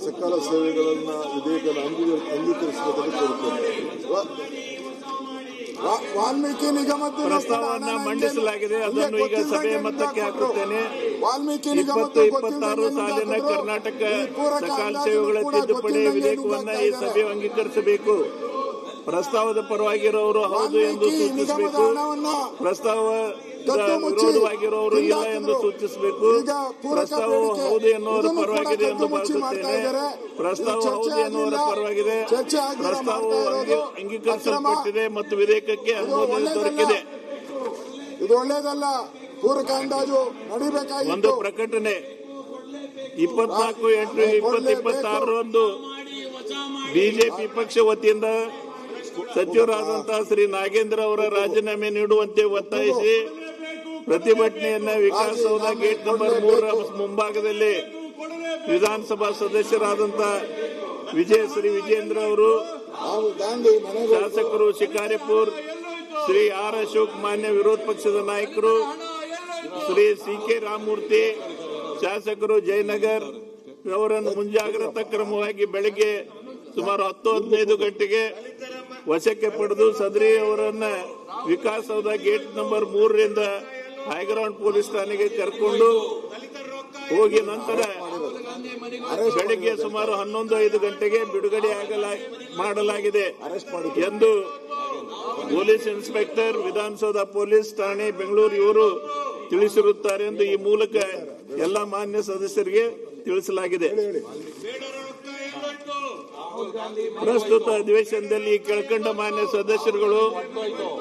ಸಕಾಲ ಸೇವೆಗಳನ್ನ ವಿಧೇಯಕವನ್ನು ಅಂಗೀಕರಿಸಬೇಕೆಂದು ಕೋರುತ್ತೇನೆ. ವಾಲ್ಮೀಕಿ ನಿಗಮದ ಪ್ರಸ್ತಾವವನ್ನು ಮಂಡಿಸಲಾಗಿದೆ. ಅದನ್ನು ಈಗ ಸಭೆಯ ಮತಕ್ಕೆ ಹಾಕುತ್ತೇನೆ. ವಾಲ್ಮೀಕಿ 2026 ಸಾಲಿನ ಕರ್ನಾಟಕ ಸಕಾಲ ಸೇವೆಗಳ ತಿದ್ದುಪಡಿ ವಿಧೇಯಕವನ್ನು ಈ ಸಭೆಯು ಅಂಗೀಕರಿಸಬೇಕು. ಪ್ರಸ್ತಾವದ ಪರವಾಗಿರೋರು ಹೌದು ಎಂದು ಸೂಚಿಸಬೇಕು. ಪ್ರಸ್ತಾವದ ವಿರೋಧವಾಗಿರೋರು ಇಲ್ಲ ಎಂದು ಸೂಚಿಸಬೇಕು. ಪ್ರಸ್ತಾವವು ಹೌದು ಎನ್ನುವರ ಪರವಾಗಿದೆ ಎಂದು ಭಾವಿಸುತ್ತೇನೆ. ಪ್ರಸ್ತಾವ ಹೌದು ಎನ್ನುವರ ಪರವಾಗಿದೆ. ಪ್ರಸ್ತಾವವು ಅಂಗೀಕರಿಸಲ್ಪಟ್ಟಿದೆ ಮತ್ತು ವಿಧೇಯಕಕ್ಕೆ ಅನುಮೋದನೆ ದೊರಕಿದೆ. ಇದು ಒಳ್ಳೆಯದಲ್ಲ. ಪೂರಕ ಅಂದಾಜು ನಡೀಬೇಕಾಗಿತ್ತು. ಒಂದು ಪ್ರಕಟಣೆ 24/8/2026 ಬಿಜೆಪಿ ಪಕ್ಷ ವತಿಯಿಂದ ಸಚಿವರಾದಂತಹ ಶ್ರೀ ನಾಗೇಂದ್ರ ಅವರ ರಾಜೀನಾಮೆ ನೀಡುವಂತೆ ಒತ್ತಾಯಿಸಿ ಪ್ರತಿಭಟನೆಯನ್ನ ವಿಕಾಸಸೌಧ ಗೇಟ್ ನಂಬರ್ 3 ಮುಂಭಾಗದಲ್ಲಿ ವಿಧಾನಸಭಾ ಸದಸ್ಯರಾದಂತಹ ಶ್ರೀ ವಿಜೇಂದ್ರ ಅವರು, ಶಾಸಕರು ಶಿಕಾರಿಪುರ್ ಶ್ರೀ ಆರ್ ಅಶೋಕ್, ಮಾನ್ಯ ವಿರೋಧ ಪಕ್ಷದ ನಾಯಕರು ಶ್ರೀ ಸಿ.ಕೆ. ರಾಮಮೂರ್ತಿ, ಶಾಸಕರು ಜಯನಗರ್ ಅವರನ್ನು ಮುಂಜಾಗ್ರತಾ ಕ್ರಮವಾಗಿ ಬೆಳಗ್ಗೆ ಸುಮಾರು 10-15 ಗಂಟೆಗೆ ವಶಕ್ಕೆ ಪಡೆದು ಸದರಿ ಅವರನ್ನ ವಿಕಾಸಸೌಧ ಗೇಟ್ ನಂಬರ್ 3ರಿಂದ ಹೈಗ್ರೌಂಡ್ ಪೊಲೀಸ್ ಠಾಣೆಗೆ ಕರ್ಕೊಂಡು ಹೋಗಿ ನಂತರ ಬೆಳಗ್ಗೆ ಸುಮಾರು 11-5 ಗಂಟೆಗೆ ಬಿಡುಗಡೆ ಮಾಡಲಾಗಿದೆ ಎಂದು ಪೊಲೀಸ್ ಇನ್ಸ್ಪೆಕ್ಟರ್ ವಿಧಾನಸೌಧ ಪೊಲೀಸ್ ಠಾಣೆ ಬೆಂಗಳೂರು ಇವರು ತಿಳಿಸಿರುತ್ತಾರೆ ಎಂದು ಈ ಮೂಲಕ ಎಲ್ಲ ಮಾನ್ಯ ಸದಸ್ಯರಿಗೆ ತಿಳಿಸಲಾಗಿದೆ. ಪ್ರಸ್ತುತ ಅಧಿವೇಶನದಲ್ಲಿ ಕೆಳಕಂಡ ಮಾನ್ಯ ಸದಸ್ಯರುಗಳು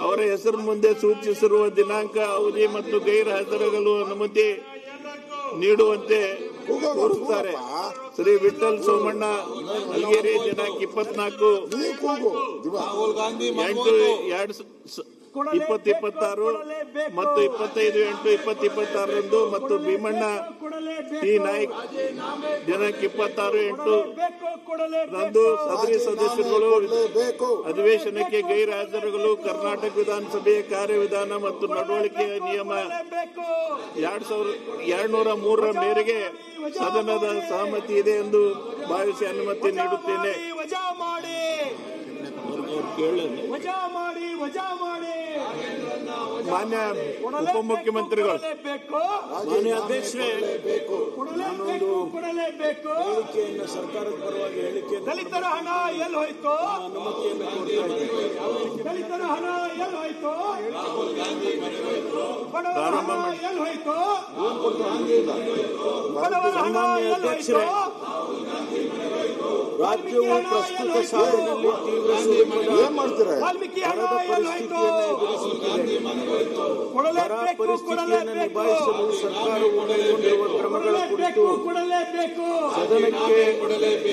ಅವರ ಹೆಸರು ಮುಂದೆ ಸೂಚಿಸಿರುವ ದಿನಾಂಕ, ಅವಧಿ ಮತ್ತು ಗೈರು ಹಾಜರಾಗಲು ಅನುಮತಿ ನೀಡುವಂತೆ ಕೋರುತ್ತಾರೆ. ಶ್ರೀ ವಿಠಲ್ ಸೋಮಣ್ಣ ಅಲ್ಗೇರಿ ದಿನಾಂಕ 24/8/2026 ಮತ್ತು 25/8/2026 ಮತ್ತು ಭೀಮಣ್ಣ ಟಿ ನಾಯ್ಕ್ ದಿನಾಂಕ 26/8 ಸದರಿ ಸದಸ್ಯರುಗಳು ಅಧಿವೇಶನಕ್ಕೆ ಗೈರು ಹಾಜರಾಗಲು ಕರ್ನಾಟಕ ವಿಧಾನಸಭೆಯ ಕಾರ್ಯವಿಧಾನ ಮತ್ತು ನಡವಳಿಕೆಯ ನಿಯಮ 2203 ಮೇರೆಗೆ ಸದನದ ಸಹಮತಿ ಇದೆ ಎಂದು ಭಾವಿಸಿ ಅನುಮತಿ ನೀಡುತ್ತೇನೆ. ಮಾನ್ಯ ಉಪಮುಖ್ಯಮಂತ್ರಿಗಳು, ಮಾನ್ಯ ಅಧ್ಯಕ್ಷರೇ, ಹೇಳಿಕೆಯನ್ನು ಸರ್ಕಾರದ ಪರವಾಗಿ ಹೇಳಿಕೆ ದಲಿತರ ಹಣ ಎಲ್ಲಿ ಹೋಯ್ತು? ದಲಿತರ ಹಣ ಎಲ್ಲಿ ಹೋಯ್ತು? ಬಡವರ ಹಣ ಎಲ್ಲಿ ಹೋಯ್ತು? ಬಡವರ ಹಣ ಎಲ್ಲಿ ಹೋಯ್ತು? ರಾಜ್ಯವು ಪ್ರಸ್ತುತ ಸಾಲಿನಲ್ಲಿ ತೀವ್ರ ವಾಲ್ಮೀಕಿ ಹಣ ಎಲ್ಲಿ ಹೋಯ್ತು? ಬರ ಪರಿಸ್ಥಿತಿಯನ್ನು ನಿಭಾಯಿಸಲು ಸರ್ಕಾರವು ಕೈಗೊಂಡಿರುವ ಕ್ರಮಗಳ ಕುರಿತು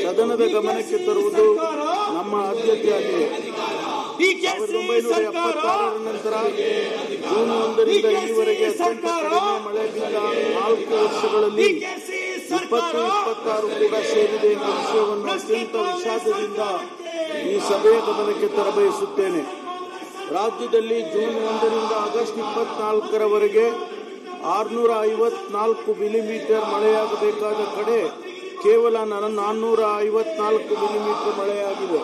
ಸದನದ ಗಮನಕ್ಕೆ ತರುವುದು ನಮ್ಮ ಆದ್ಯತೆಯಾಗಿದೆ. 1976 ನಂತರ ಜೂನ್ 1ರಿಂದ ಈವರೆಗೆ ಅತ್ಯಂತ ಕಡಿಮೆ ಮಳೆ ಬಿದ್ದ 4 ವರ್ಷಗಳಲ್ಲಿ 2026 ಕೂಡ ಸೇರಿದೆ ಎಂಬ ವಿಷಯವನ್ನು ಅತ್ಯಂತ ವಿಷಾದದಿಂದ ಈ ಸಭೆಯ ಗಮನಕ್ಕೆ ತರಬಯಸುತ್ತೇನೆ. ರಾಜ್ಯದಲ್ಲಿ ಜೂನ್ 1ರಿಂದ ಆಗಸ್ಟ್ 24ರವರೆಗೆ 654 ಮಿಲಿಮೀಟರ್ ಮಳೆಯಾಗಬೇಕಾದ ಕಡೆ ಕೇವಲ 454 ಮಿಲಿಮೀಟರ್ ಮಳೆಯಾಗಿದೆ.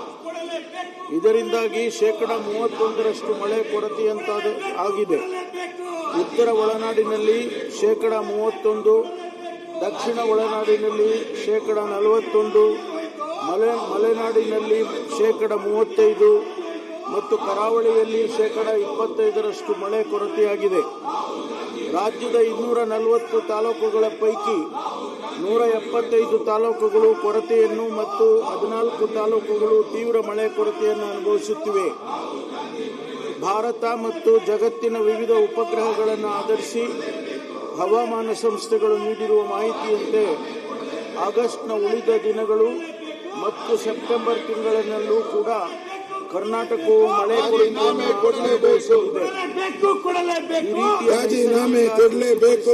ಇದರಿಂದಾಗಿ 31% ಮಳೆ ಕೊರತೆಯಂತಾಗಿದೆ. ಉತ್ತರ ಒಳನಾಡಿನಲ್ಲಿ 31%, ದಕ್ಷಿಣ ಒಳನಾಡಿನಲ್ಲಿ 41%, ಮಲೆನಾಡಿನಲ್ಲಿ 35% ಮತ್ತು ಕರಾವಳಿಯಲ್ಲಿ 25% ಮಳೆ ಕೊರತೆಯಾಗಿದೆ. ರಾಜ್ಯದ 240 ತಾಲೂಕುಗಳ ಪೈಕಿ 175 ತಾಲೂಕುಗಳು ಕೊರತೆಯನ್ನು ಮತ್ತು 14 ತಾಲೂಕುಗಳು ತೀವ್ರ ಮಳೆ ಕೊರತೆಯನ್ನು ಅನುಭವಿಸುತ್ತಿವೆ. ಭಾರತ ಮತ್ತು ಜಗತ್ತಿನ ವಿವಿಧ ಉಪಗ್ರಹಗಳನ್ನು ಆಧರಿಸಿ ಹವಾಮಾನ ಸಂಸ್ಥೆಗಳು ನೀಡಿರುವ ಮಾಹಿತಿಯಂತೆ ಆಗಸ್ಟ್ನ ಉಳಿದ ದಿನಗಳು ಮತ್ತು ಸೆಪ್ಟೆಂಬರ್ ತಿಂಗಳಿನಲ್ಲೂ ಕೂಡ ಕರ್ನಾಟಕವು ಮಳೆ ರಾಜೀನಾಮೆ ಕೊಡಲೇಬೇಕು.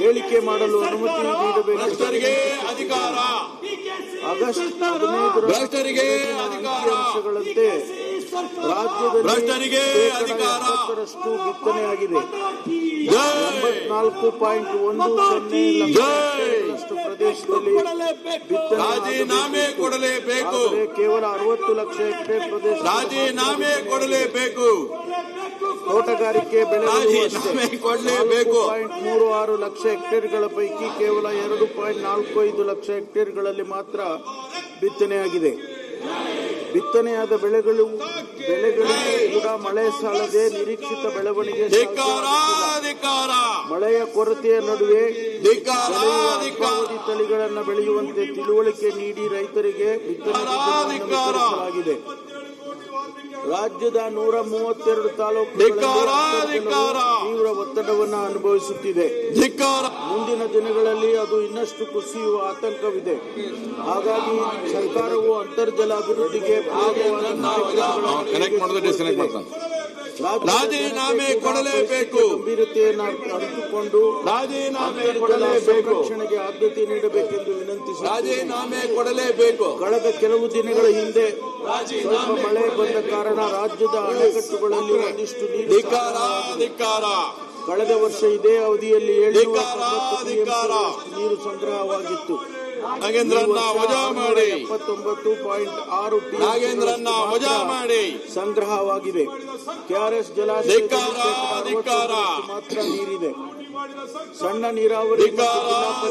ಹೇಳಿಕೆ ಮಾಡಲು ಅನುಮತಿ ನೀಡಬೇಕು. ಆಗಸ್ಟ್ 15 ಅಂಶಗಳಂತೆ ರಾಜ್ಯದಲ್ಲಿ ಭ್ರಷ್ಟರಿಗೆ ಅಧಿಕಾರ. 70% ಬಿತ್ತನೆಯಾಗಿದೆ. ಜೈ 84.10 ಲಕ್ಷ ಪ್ರದೇಶದಲ್ಲಿ ಬಿತ್ತನೆ ರಾಜೀನಾಮೆ ಕೊಡಲೇಬೇಕು. ಆದರೆ ಕೇವಲ 60 ಲಕ್ಷ ಹೆಕ್ಟೇರ್ ಪ್ರದೇಶ ರಾಜೀನಾಮೆ ಕೊಡಲೇಬೇಕು. ತೋಟಗಾರಿಕೆ ರಾಜೀನಾಮೆ ಕೊಡಲೇಬೇಕು. 4.36 ಲಕ್ಷ ಹೆಕ್ಟೇರ್ಗಳ ಪೈಕಿ ಕೇವಲ 2.45 ಲಕ್ಷ ಹೆಕ್ಟೇರ್ಗಳಲ್ಲಿ ಮಾತ್ರ ಬಿತ್ತನೆಯಾಗಿದೆ. ಬಿತ್ತನೆಯಾದ ಬೆಳೆಗಳಿಗೆ ಕೂಡ ಮಳೆ ಸಾಲದೆ ನಿರೀಕ್ಷಿತ ಬೆಳವಣಿಗೆ ಮಳೆಯ ಕೊರತೆಯ ನಡುವೆ ಅಲ್ಪಾವಧಿ ತಳಿಗಳನ್ನು ಬೆಳೆಯುವಂತೆ ತಿಳುವಳಿಕೆ ನೀಡಿ ರೈತರಿಗೆ ಬಿತ್ತನೆ ವಿತರಿಸಲಾಗಿದೆ. ರಾಜ್ಯದ 132 ತಾಲೂಕುಗಳಲ್ಲಿ ತೀವ್ರ ಒತ್ತಡವನ್ನು ಅನುಭವಿಸುತ್ತಿದೆ. ಮುಂದಿನ ದಿನಗಳಲ್ಲಿ ಅದು ಇನ್ನಷ್ಟು ಕುಸಿಯುವ ಆತಂಕವಿದೆ. ಹಾಗಾಗಿ ಸರ್ಕಾರವು ಅಂತರ್ಜಲ ಅಭಿವೃದ್ಧಿಗೆ ರಾಜೀನಾಮೆ ಕೊಡಲೇಬೇಕು. ಗಂಭೀರತೆಯನ್ನು ಅರಿತುಕೊಂಡು ರಾಜೀನಾಮೆ ಕೊಡಲೇಬೇಕು. ರಕ್ಷಣೆಗೆ ಆದ್ಯತೆ ನೀಡಬೇಕೆಂದು ವಿನಂತಿಸಿ ರಾಜೀನಾಮೆ ಕೊಡಲೇಬೇಕು. ಕಳೆದ ಕೆಲವು ದಿನಗಳ ಹಿಂದೆ ಸ್ವಲ್ಪ ಮಳೆ ಬಂದ ಕಾರಣ ರಾಜ್ಯದ ಅಣೆಕಟ್ಟುಗಳಲ್ಲಿ ಒಂದಿಷ್ಟು ನೀರು ಕಳೆದ ವರ್ಷ ಇದೇ ಅವಧಿಯಲ್ಲಿ 790 ನೀರು ಸಂಗ್ರಹವಾಗಿತ್ತು. ನಾಗೇಂದ್ರನ್ನ ವಜಾ ಮಾಡಿ 79.6 ನಾಗೇಂದ್ರನ್ನ ವಜಾ ಮಾಡಿ ಸಂಗ್ರಹವಾಗಿದೆ. ಕೆಆರ್ಎಸ್ ಜಲಾಶಯದಲ್ಲಿ ಮಾತ್ರ ನೀರಿದೆ. ಸಣ್ಣ ನೀರಾವರಿ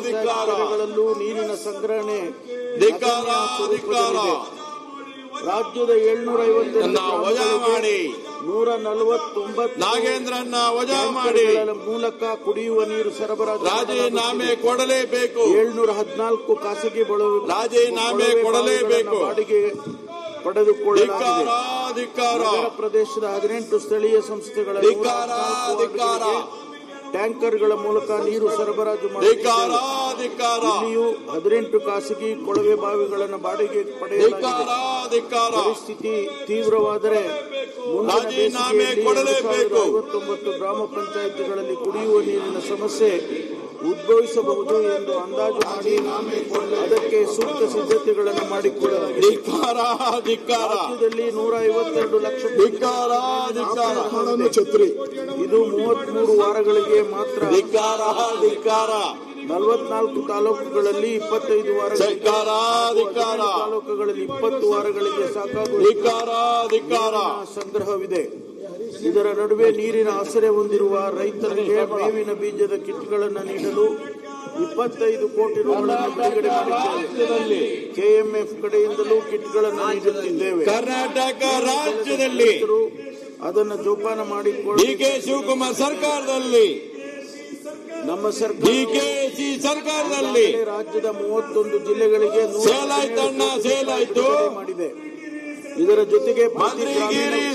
ಜಿಲ್ಲಾಗಳಲ್ಲೂ ನೀರಿನ ಸಂಗ್ರಹಣೆ ಸ್ವರೂಪದಲ್ಲಿದೆ. ರಾಜ್ಯದ 750 149 ನಾಗೇಂದ್ರನ್ನ ವಜಾ ಮಾಡಿ ಮೂಲಕ ಕುಡಿಯುವ ನೀರು ಸರಬರಾಜು ರಾಜೀನಾಮೆ ಕೊಡಲೇಬೇಕು. 714 ಖಾಸಗಿ ರಾಜೀನಾಮೆ ಕೊಡಲೇಬೇಕು. ಬಾಡಿಗೆ ಪಡೆದುಕೊಳ್ಳಲಾಗಿದೆ. ನಗರ ಪ್ರದೇಶದ 18 ಸ್ಥಳೀಯ ಸಂಸ್ಥೆಗಳಲ್ಲಿ ಟ್ಯಾಂಕರ್ಗಳ ಮೂಲಕ ನೀರು ಸರಬರಾಜು ಮಾಡಿದ್ದಾರೆ. ಇಲ್ಲಿಯೂ 18 ಖಾಸಗಿ ಕೊಳವೆ ಬಾವಿಗಳನ್ನು ಬಾಡಿಗೆ ಪಡೆಯಲಾಗಿದೆ. ಪರಿಸ್ಥಿತಿ ತೀವ್ರವಾದರೆ ಮುಂದಿನ ಬೇಸಿಗೆಯಲ್ಲಿ 59 ಗ್ರಾಮ ಪಂಚಾಯಿತಿಗಳಲ್ಲಿ ಕುಡಿಯುವ ನೀರಿನ ಸಮಸ್ಯೆ ಉದ್ಭವಿಸಬಹುದು ಎಂದು ಅಂದಾಜು ಮಾಡಿ ಅದಕ್ಕೆ ಸೂಕ್ತ ಸಿದ್ಧತೆಗಳನ್ನು ಮಾಡಿಕೊಳ್ಳಲಾಗಿದೆ. ರಾಜ್ಯದಲ್ಲಿ 152 ಲಕ್ಷ ಛತ್ರಿ ಇದು 33 ವಾರಗಳಿಗೆ ಮಾತ್ರ. 44 ತಾಲೂಕುಗಳಲ್ಲಿ 25 ವಾರಗಳಿಗೆ, ತಾಲೂಕುಗಳಲ್ಲಿ 20 ವಾರಗಳಿಗೆ ಸಾಕಾಗುವ ಸಂಗ್ರಹವಿದೆ. ಇದರ ನಡುವೆ ನೀರಿನ ಆಸರೆ ಹೊಂದಿರುವ ರೈತರಿಗೆ ಮೇವಿನ ಬೀಜದ ಕಿಟ್ಗಳನ್ನು ನೀಡಲು 25 ಕೋಟಿ ರೂಗಳನ್ನು ಬಿಡುಗಡೆ ಮಾಡಿದ್ದೇವೆ. ಕೆಎಂಎಫ್ ಕಡೆಯಿಂದಲೂ ಕಿಟ್ಗಳನ್ನು ನೀಡುತ್ತಿದ್ದೇವೆ. ಕರ್ನಾಟಕ ರಾಜ್ಯದಲ್ಲಿ ಅದನ್ನು ಜೋಪಾನ ಮಾಡಿಕೊಳ್ಳಿ. ಡಿ.ಕೆ. ಶಿವಕುಮಾರ್ ಸರ್ಕಾರದಲ್ಲಿ, ನಮ್ಮ ಸರ್ಕಾರದಲ್ಲಿ ರಾಜ್ಯದ 31 ಜಿಲ್ಲೆಗಳಿಗೆ ಸೇಲಾಯ್ತು ಮಾಡಿದೆ. ಇದರ ಜೊತೆಗೆ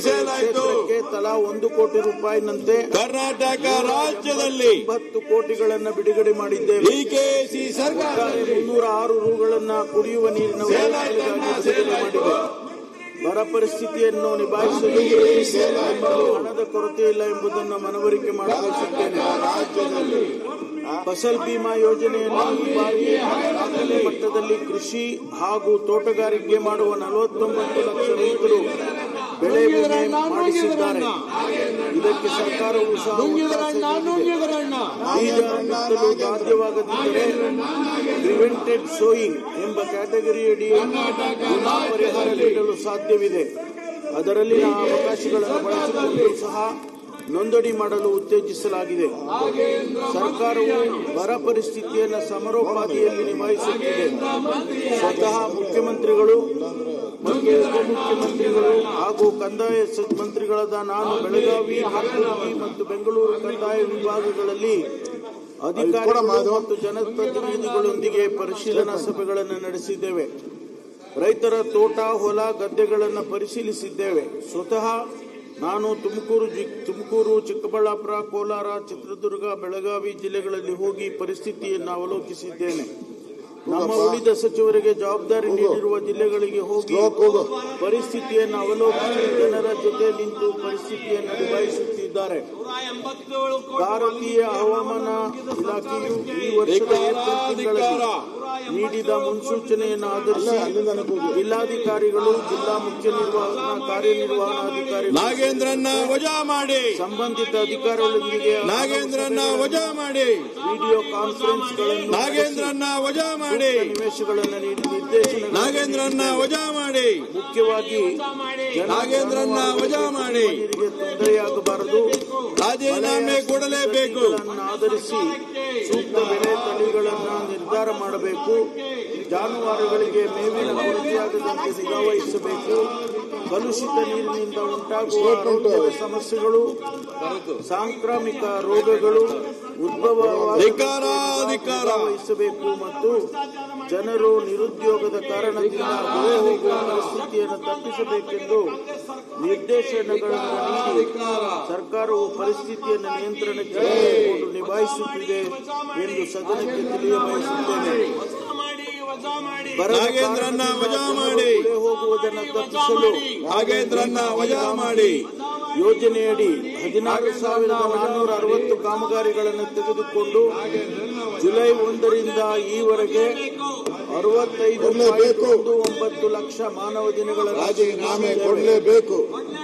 ಸೇಲಾಯ್ತು. ತಲಾ 1 ಕೋಟಿ ರೂಪಾಯಿನಂತೆ ಕರ್ನಾಟಕ ರಾಜ್ಯದಲ್ಲಿ 10 ಕೋಟಿಗಳನ್ನು ಬಿಡುಗಡೆ ಮಾಡಿದ್ದೇವೆ. ಡಿಕೆಶಿ ಸರ್ಕಾರ 306 ರೂಗಳನ್ನು ಕುಡಿಯುವ ನೀರಿನ ಬಿಡುಗಡೆ ಮಾಡಿದೆ. ಬರ ಪರಿಸ್ಥಿತಿಯನ್ನು ನಿಭಾಯಿಸಲು ಹಣದ ಕೊರತೆ ಇಲ್ಲ ಎಂಬುದನ್ನು ಮನವರಿಕೆ ಮಾಡಬಯಸುತ್ತೇನೆ. ಫಸಲ್ ಬಿಮಾ ಯೋಜನೆಯನ್ನು ಈ ಬಾರಿ ಮಟ್ಟದಲ್ಲಿ ಕೃಷಿ ಹಾಗೂ ತೋಟಗಾರಿಕೆ ಮಾಡುವ 49 ಲಕ್ಷ ರೈತರು ಬೆಳೆ ವಿಮೆ ಮಾಡಿಸಿದ್ದಾರೆ. ಇದಕ್ಕೆ ಸರ್ಕಾರವು ಸಹ ಬೀಜ ಬಿತ್ತಲು ಸಾಧ್ಯವಾಗದಿದ್ದರೆ ಪ್ರಿವೆಂಟೆಡ್ ಸೋಯಿಂಗ್ ಎಂಬ ಕ್ಯಾಟಗರಿಯಡಿ ವಿಮಾ ಪರಿಹಾರ ನೀಡಲು ಸಾಧ್ಯವಿದೆ. ಅದರಲ್ಲಿನ ಅವಕಾಶಗಳನ್ನು ಬಳಸಿಕೊಂಡು ಸಹ ನೋಂದಣಿ ಮಾಡಲು ಉತ್ತೇಜಿಸಲಾಗಿದೆ. ಸರ್ಕಾರವು ಬರ ಪರಿಸ್ಥಿತಿಯನ್ನು ಸಮರೋಪಾದಿಯಲ್ಲಿ ನಿಭಾಯಿಸುತ್ತಿದೆ. ಸ್ವತಃ ಮುಖ್ಯಮಂತ್ರಿಗಳು ಮತ್ತು ಉಪಮುಖ್ಯಮಂತ್ರಿಗಳು ಹಾಗೂ ಕಂದಾಯ ಮಂತ್ರಿಗಳಾದ ನಾನು ಬೆಳಗಾವಿ, ಕಲಬುರಗಿ ಮತ್ತು ಬೆಂಗಳೂರು ಕಂದಾಯ ವಿಭಾಗಗಳಲ್ಲಿ ಅಧಿಕಾರಿಗಳು ಮತ್ತು ಜನಪ್ರತಿನಿಧಿಗಳೊಂದಿಗೆ ಪರಿಶೀಲನಾ ಸಭೆಗಳನ್ನು ನಡೆಸಿದ್ದೇವೆ. ರೈತರ ತೋಟ, ಹೊಲ, ಗದ್ದೆಗಳನ್ನು ಪರಿಶೀಲಿಸಿದ್ದೇವೆ. ಸ್ವತಃ ನಾನು ತುಮಕೂರು, ಚಿಕ್ಕಬಳ್ಳಾಪುರ, ಕೋಲಾರ, ಚಿತ್ರದುರ್ಗ, ಬೆಳಗಾವಿ ಜಿಲ್ಲೆಗಳಲ್ಲಿ ಹೋಗಿ ಪರಿಸ್ಥಿತಿಯನ್ನು ಅವಲೋಕಿಸಿದ್ದೇನೆ. ನಮ್ಮ ಉಳಿದ ಸಚಿವರಿಗೆ ಜವಾಬ್ದಾರಿ ನೀಡಿರುವ ಜಿಲ್ಲೆಗಳಿಗೆ ಹೋಗಿ ಪರಿಸ್ಥಿತಿಯನ್ನು ಅವಲೋಕಿಸಿ ಜನರ ಜೊತೆ ನಿಂತು ಪರಿಸ್ಥಿತಿಯನ್ನು ನಿಭಾಯಿಸುತ್ತಿದ್ದಾರೆ. ಭಾರತೀಯ ಹವಾಮಾನ ಇಲಾಖೆಯು ಈ ವರ್ಷದ ಏಪ್ರಿಲ್ ತಿಂಗಳಲ್ಲಿ ನೀಡಿದ ಮುನ್ಸೂಚನೆಯನ್ನು ಆಧರಿಸಿ ಜಿಲ್ಲಾಧಿಕಾರಿಗಳು, ಜಿಲ್ಲಾ ಮುಖ್ಯ ಕಾರ್ಯನಿರ್ವಹಣಾಧಿಕಾರಿಗಳು ನಾಗೇಂದ್ರನ್ನ ವಜಾ ಮಾಡಿ, ಸಂಬಂಧಿತ ಅಧಿಕಾರಿಗಳೊಂದಿಗೆ ನಾಗೇಂದ್ರನ್ನ ವಜಾ ಮಾಡಿ, ವಿಡಿಯೋ ಕಾನ್ಫರೆನ್ಸ್ಗಳನ್ನು ನಾಗೇಂದ್ರನ್ನ ವಜಾ ಮಾಡಿ, ನಿವೇಶಗಳನ್ನು ನೀಡಿ ನಿರ್ದೇಶನ ನಾಗೇಂದ್ರನ್ನ ವಜಾ ಮಾಡಿ, ಮುಖ್ಯವಾಗಿ ನಾಗೇಂದ್ರನ್ನ ವಜಾ ಮಾಡಿ, ತೊಂದರೆಯಾಗಬಾರದು. ರಾಜೀನಾಮೆ ಕೊಡಲೇಬೇಕು. ಆಧರಿಸಿ ಸೂಕ್ತ ಬೆಳೆ ತಳಿಗಳನ್ನು ನಿರ್ಧಾರ ಮಾಡಬೇಕು. ಜಾನುವಾರುಗಳಿಗೆ ಮೇವಿನ ಕೊರತೆಯಾಗದಂತೆ ನಿಗಾವಹಿಸಬೇಕು. ಕಲುಷಿತ ನೀರಿನಿಂದ ಉಂಟಾಗುವ ಆರೋಗ್ಯದ ಸಮಸ್ಯೆಗಳು, ಸಾಂಕ್ರಾಮಿಕ ರೋಗಗಳು ವಹಿಸಬೇಕು ಮತ್ತು ಜನರು ನಿರುದ್ಯೋಗದ ಕಾರಣದಿಂದ ಗುಳೆ ಹೋಗುವ ಪರಿಸ್ಥಿತಿಯನ್ನು ತಪ್ಪಿಸಬೇಕೆಂದು ನಿರ್ದೇಶನಗಳನ್ನು ನೀಡಿ ಸರ್ಕಾರವು ಪರಿಸ್ಥಿತಿಯನ್ನು ನಿಯಂತ್ರಣಕ್ಕೆ ತೆಗೆದುಕೊಂಡು ನಿಭಾಯಿಸುತ್ತಿದೆ ಎಂದು ಸದನಕ್ಕೆ ತಿಳಿಯಬಯಸುತ್ತೇನೆ. ನಾಗೇಂದ್ರನ್ನ ವಜಾ ಮಾಡಿ, ಹೋಗುವುದನ್ನು ತಪ್ಪಿಸಲು ನಾಗೇಂದ್ರನ್ನ ವಜಾ ಮಾಡಿ ಯೋಜನೆಯಡಿ 16,460 ಕಾಮಗಾರಿಗಳನ್ನು ತೆಗೆದುಕೊಂಡು ಜುಲೈ 1ರಿಂದ ಈವರೆಗೆ 65.19 ಲಕ್ಷ ಮಾನವ ದಿನಗಳ ರಾಜೀನಾಮೆ ಕೊಡಲೇಬೇಕು.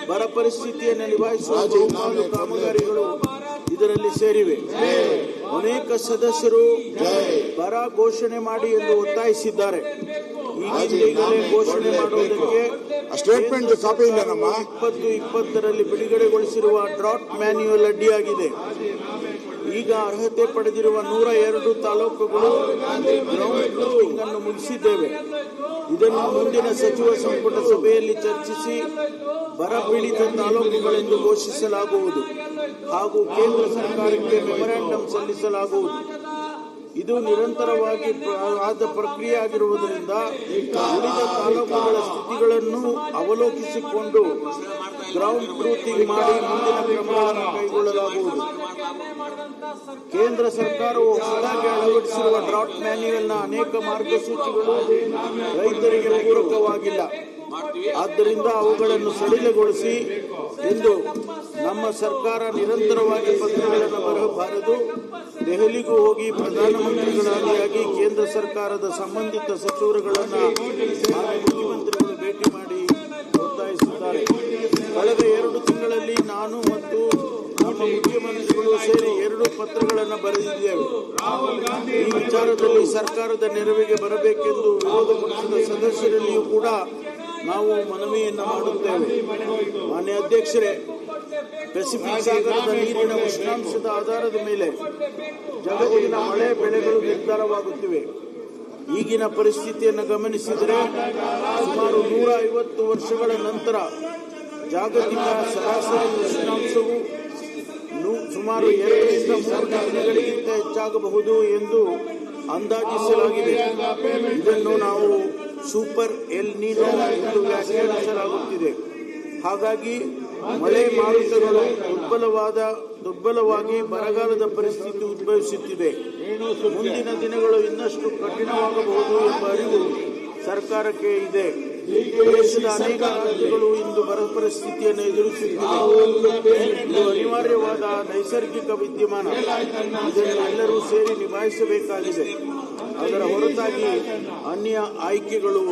ಬರ ಪರಿಸ್ಥಿತಿಯನ್ನು ನಿಭಾಯಿಸುವ ಬಹುಪಾಲು ಕಾಮಗಾರಿಗಳು ಇದರಲ್ಲಿ ಸೇರಿವೆ. ಅನೇಕ ಸದಸ್ಯರು ಬರ ಘೋಷಣೆ ಮಾಡಿ ಎಂದು ಒತ್ತಾಯಿಸಿದ್ದಾರೆ. ಈಗಾಗಲೇ ಘೋಷಣೆ ಮಾಡುವುದಕ್ಕೆ ಸ್ಟೇಟ್ಮೆಂಟ್ ಕಾಪಿ ಇಲ್ಲ ನಮ್ಮ 2020ರಲ್ಲಿ ಬಿಡುಗಡೆಗೊಳಿಸಿರುವ ಡ್ರಾಟ್ ಮ್ಯಾನ್ಯುಯಲ್ ಅಡ್ಡಿಯಾಗಿದೆ. ಈಗ ಅರ್ಹತೆ ಪಡೆದಿರುವ 102 ತಾಲೂಕುಗಳು ಗ್ರೌಂಡ್ ರೂಟಿಂಗ್ ಅನ್ನು ಮುಗಿಸಿದ್ದೇವೆ. ಇದನ್ನು ಮುಂದಿನ ಸಚಿವ ಸಂಪುಟ ಸಭೆಯಲ್ಲಿ ಚರ್ಚಿಸಿ ಬರ ಪೀಡಿತ ತಾಲೂಕುಗಳೆಂದು ಘೋಷಿಸಲಾಗುವುದು ಹಾಗೂ ಕೇಂದ್ರ ಸರ್ಕಾರಕ್ಕೆ ಮೆಮೊರಾಂಡಂ ಸಲ್ಲಿಸಲಾಗುವುದು. ಇದು ನಿರಂತರವಾಗಿ ಆದ ಪ್ರಕ್ರಿಯೆ ಆಗಿರುವುದರಿಂದ ಉಳಿದ ತಾಲೂಕುಗಳ ಸ್ಥಿತಿಗಳನ್ನು ಅವಲೋಕಿಸಿಕೊಂಡು ಗ್ರೌಂಡ್ ಟ್ರೂತಿಂಗ್ ಮಾಡಿ ಮುಂದಿನ ಕ್ರಮಗಳನ್ನು ಕೈಗೊಳ್ಳಲಾಗುವುದು. ಕೇಂದ್ರ ಸರ್ಕಾರವು ಹೊಸದಾಗಿ ಅಳವಡಿಸಿರುವ ಡ್ರಾಟ್ ಮ್ಯಾನ್ಯುಯಲ್ನ ಅನೇಕ ಮಾರ್ಗಸೂಚಿಗಳು ರೈತರಿಗೆ ಪೂರಕವಾಗಿಲ್ಲ. ಆದ್ದರಿಂದ ಅವುಗಳನ್ನು ಸಡಿಲಗೊಳಿಸಿ ಎಂದು ನಮ್ಮ ಸರ್ಕಾರ ನಿರಂತರವಾಗಿ ಪತ್ರಗಳನ್ನು ಬರಬಾರದು. ದೆಹಲಿಗೂ ಹೋಗಿ ಪ್ರಧಾನಮಂತ್ರಿಗಳಾಗಿ ಕೇಂದ್ರ ಸರ್ಕಾರದ ಸಂಬಂಧಿತ ಸಚಿವರುಗಳನ್ನು ಮುಖ್ಯಮಂತ್ರಿಗಳು ಭೇಟಿ ಮಾಡಿ ಒತ್ತಾಯಿಸುತ್ತಾರೆ. ಕಳೆದ 2 ತಿಂಗಳಲ್ಲಿ ನಾನು ಮತ್ತು ನಮ್ಮ ಮುಖ್ಯಮಂತ್ರಿಗಳು ಸೇರಿ 2 ಪತ್ರಗಳನ್ನು ಬರೆದಿದ್ದೇವೆ. ಈ ವಿಚಾರದಲ್ಲಿ ಸರ್ಕಾರದ ನೆರವಿಗೆ ಬರಬೇಕೆಂದು ವಿರೋಧ ಪಕ್ಷದ ಸದಸ್ಯರಲ್ಲಿಯೂ ಕೂಡ ನಾವು ಮನವಿಯನ್ನು ಮಾಡುತ್ತೇವೆ. ಮಾನ್ಯ ಅಧ್ಯಕ್ಷರೇ, ಪೆಸಿಫಿಕ್ ಸಾಗರದ ನೀರಿನ ಉಷ್ಣಾಂಶದ ಆಧಾರದ ಮೇಲೆ ಜಗತ್ತಿನ ಮಳೆ ಬೆಳೆಗಳು ನಿರ್ಧಾರವಾಗುತ್ತಿವೆ. ಈಗಿನ ಪರಿಸ್ಥಿತಿಯನ್ನು ಗಮನಿಸಿದರೆ ಸುಮಾರು 150 ವರ್ಷಗಳ ನಂತರ ಜಾಗತಿಕ ಸರಾಸರಿ ಉಷ್ಣಾಂಶವು ಸುಮಾರು 2ರಿಂದ 3 ದಿನಗಳಿಗಿಂತ ಹೆಚ್ಚಾಗಬಹುದು ಎಂದು ಅಂದಾಜಿಸಲಾಗಿದೆ. ಇದನ್ನು ನಾವು ಸೂಪರ್ ಎಲ್ ನೀನೋ ಎಂದು ವ್ಯಾಖ್ಯಾನಿಸಲಾಗುತ್ತಿದೆ. ಹಾಗಾಗಿ ಮಳೆ ಮಾರುತಗಳು ದುರ್ಬಲವಾಗಿ ಬರಗಾಲದ ಪರಿಸ್ಥಿತಿ ಉದ್ಭವಿಸುತ್ತಿದೆ. ಮುಂದಿನ ದಿನಗಳು ಇನ್ನಷ್ಟು ಕಠಿಣವಾಗಬಹುದು ಎಂಬ ಅರಿವು ಸರ್ಕಾರಕ್ಕೆ ಇದೆ. ದೇಶದ ಅನೇಕ ರಾಜ್ಯಗಳು ಇಂದು ಬರ ಪರಿಸ್ಥಿತಿಯನ್ನು ಎದುರಿಸುತ್ತಿವೆ. ಇದು ಅನಿವಾರ್ಯವಾದ ನೈಸರ್ಗಿಕ ವಿದ್ಯಮಾನ. ಇದನ್ನು ಎಲ್ಲರೂ ಸೇರಿ ನಿಭಾಯಿಸಬೇಕಾಗಿದೆ. ಅದರ ಹೊರತಾಗಿ ಅನ್ಯ ಆಯ್ಕೆಗಳು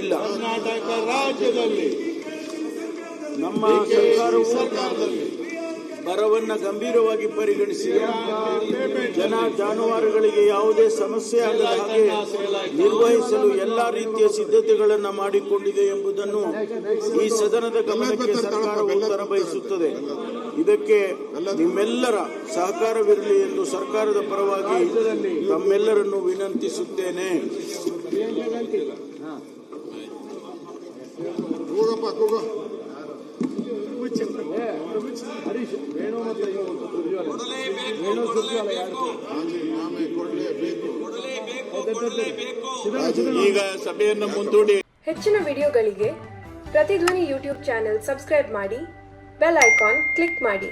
ಇಲ್ಲ. ಕರ್ನಾಟಕ ರಾಜ್ಯದಲ್ಲಿ ನಮ್ಮ ಸರ್ಕಾರವು ಬರವನ್ನು ಗಂಭೀರವಾಗಿ ಪರಿಗಣಿಸಿದೆ. ಜಾನುವಾರುಗಳಿಗೆ ಯಾವುದೇ ಸಮಸ್ಯೆ ಆಗದ ಹಾಗೆ ನಿರ್ವಹಿಸಲು ಎಲ್ಲಾ ರೀತಿಯ ಸಿದ್ಧತೆಗಳನ್ನು ಮಾಡಿಕೊಂಡಿದೆ ಎಂಬುದನ್ನು ಈ ಸದನದ ಗಮನಕ್ಕೆ ಸರ್ಕಾರವು ತರಬಯಸುತ್ತದೆ. ಇದಕ್ಕೆ ನಿಮ್ಮೆಲ್ಲರ ಸಹಕಾರವಿರಲಿ ಎಂದು ಸರ್ಕಾರದ ಪರವಾಗಿ ತಮ್ಮೆಲ್ಲರನ್ನು ವಿನಂತಿಸುತ್ತೇನೆ. ಈಗ ಸಭೆಯನ್ನು ಮುಂದೂಡಿ ಹೆಚ್ಚಿನ ವಿಡಿಯೋಗಳಿಗೆ ಪ್ರತಿಧ್ವನಿ ಯೂಟ್ಯೂಬ್ ಚಾನೆಲ್ ಸಬ್ಸ್ಕ್ರೈಬ್ ಮಾಡಿ, ಬೆಲ್ ಐಕಾನ್ ಕ್ಲಿಕ್ ಮಾಡಿ.